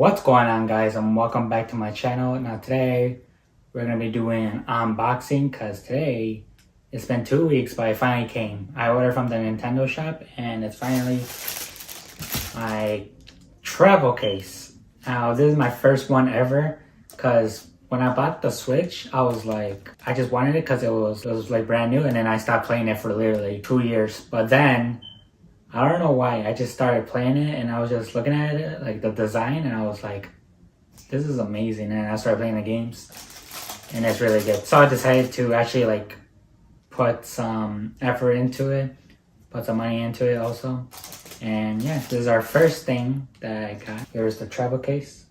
What's going on, guys, and welcome back to my channel. Now today we're going to be doing an unboxing because today it's been 2 weeks but it finally came. I ordered from the Nintendo shop and it's finally my travel case. Now this is my first one ever because when I bought the Switch I was like, I just wanted it because it was like brand new, and then I stopped playing it for literally 2 years. But then I don't know why, I just started playing it and I was just looking at it, like the design, and I was like, this is amazing. And I started playing the games and it's really good. So I decided to actually like put some effort into it, put some money into it also. And yeah, this is our first thing that I got. Here's the travel case.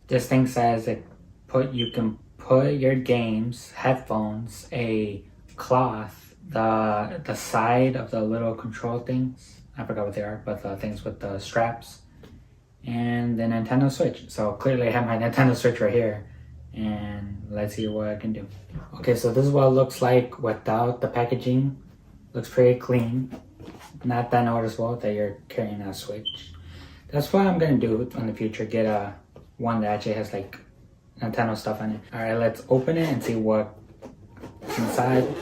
This thing says you can put your games, headphones, a cloth, the side of the little control things, I forgot what they are, but the things with the straps, and the Nintendo Switch. So clearly I have my Nintendo Switch right here, and let's see what I can do. Okay, so this is what it looks like without the packaging. Looks pretty clean, not that noticeable that you're carrying a Switch. That's what I'm gonna do in the future, get a one that actually has like Nintendo stuff on it. All right, let's open it and see what's inside.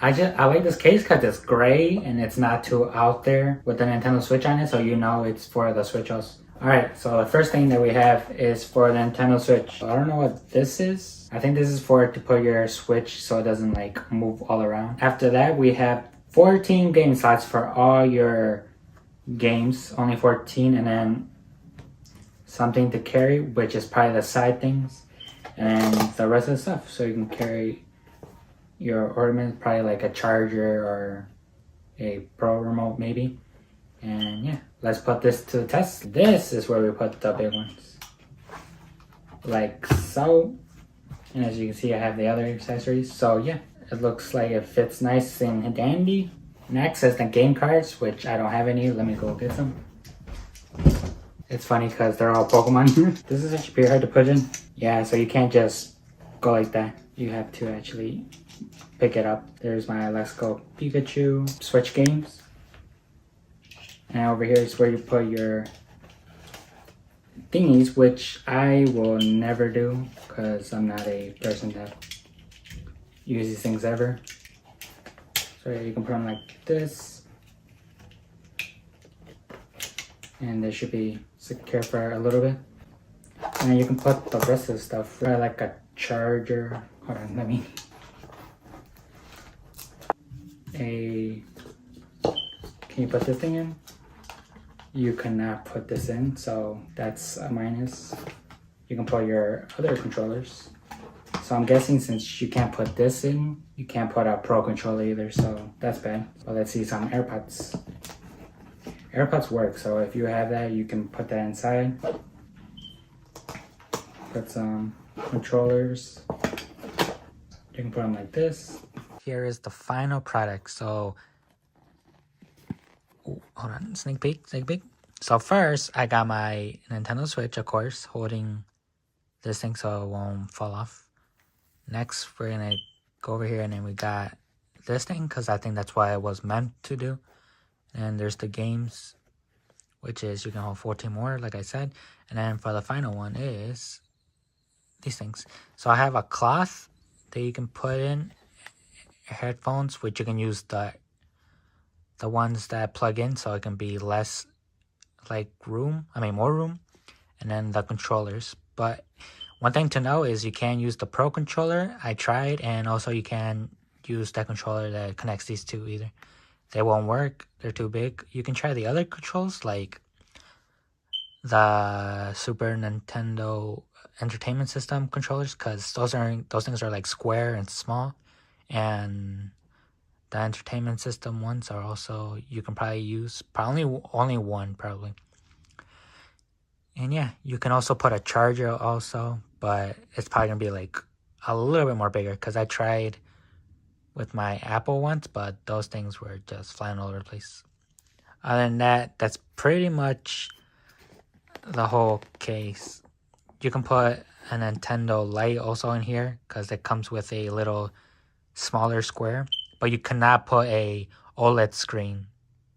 I like this case because it's gray and it's not too out there with the Nintendo Switch on it, so you know it's for the Switch also. Alright, so the first thing that we have is for the Nintendo Switch. I don't know what this is. I think this is for to put your Switch so it doesn't like move all around. After that, we have 14 game slots for all your games, only 14, and then something to carry, which is probably the side things, and the rest of the stuff, so you can carry your ornament, probably like a charger or a pro remote maybe. And yeah, let's put this to the test. This is where we put the big ones, like so. And as you can see, I have the other accessories. So yeah, it looks like it fits nice and dandy. Next is the game cards, which I don't have any. Let me go get some. It's funny because they're all Pokemon. This is actually pretty hard to put in. Yeah, so you can't just go like that. You have to actually pick it up. There's my Let's Go Pikachu Switch games. And over here is where you put your thingies, which I will never do because I'm not a person that uses these things ever. So you can put them like this. And they should be secure for a little bit. And then you can put the rest of the stuff, like a charger. Hold on, let me. Can you put this thing in? You cannot put this in, so that's a minus. You can put your other controllers. So I'm guessing since you can't put this in, you can't put a pro controller either, so that's bad. But let's see, some AirPods. AirPods work, so if you have that, you can put that inside. Put some controllers. You can put them like this. Here is the final product. So, hold on, sneak peek. So first, I got my Nintendo Switch, of course, holding this thing so it won't fall off. Next, we're gonna go over here and then we got this thing because I think that's what it was meant to do. And there's the games, which is you can hold 14 more, like I said. And then for the final one is these things. So I have a cloth that you can put in headphones, which you can use the ones that plug in so it can be less like more room, and then the controllers. But one thing to know is you can use the pro controller. I tried, and also you can use that controller that connects these two either. They won't work, they're too big. You can try the other controls like the Super Nintendo Entertainment System controllers, because those things are like square and small. And the entertainment system ones are also, you can probably use only one probably. And yeah, you can also put a charger also, but it's probably gonna be like a little bit more bigger because I tried with my Apple ones, but those things were just flying all over the place. Other than that, that's pretty much the whole case. You can put a Nintendo Lite also in here because it comes with a little smaller square, but you cannot put a OLED screen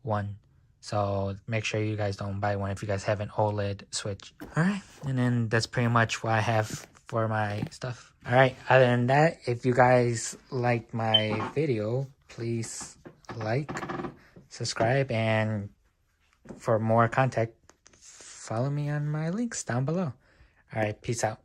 one So make sure you guys don't buy one if you guys have an OLED Switch. Alright, and then that's pretty much what I have for my stuff. Alright, other than that, if you guys liked my video, please like, subscribe, and for more contact, follow me on my links down below. Alright, peace out.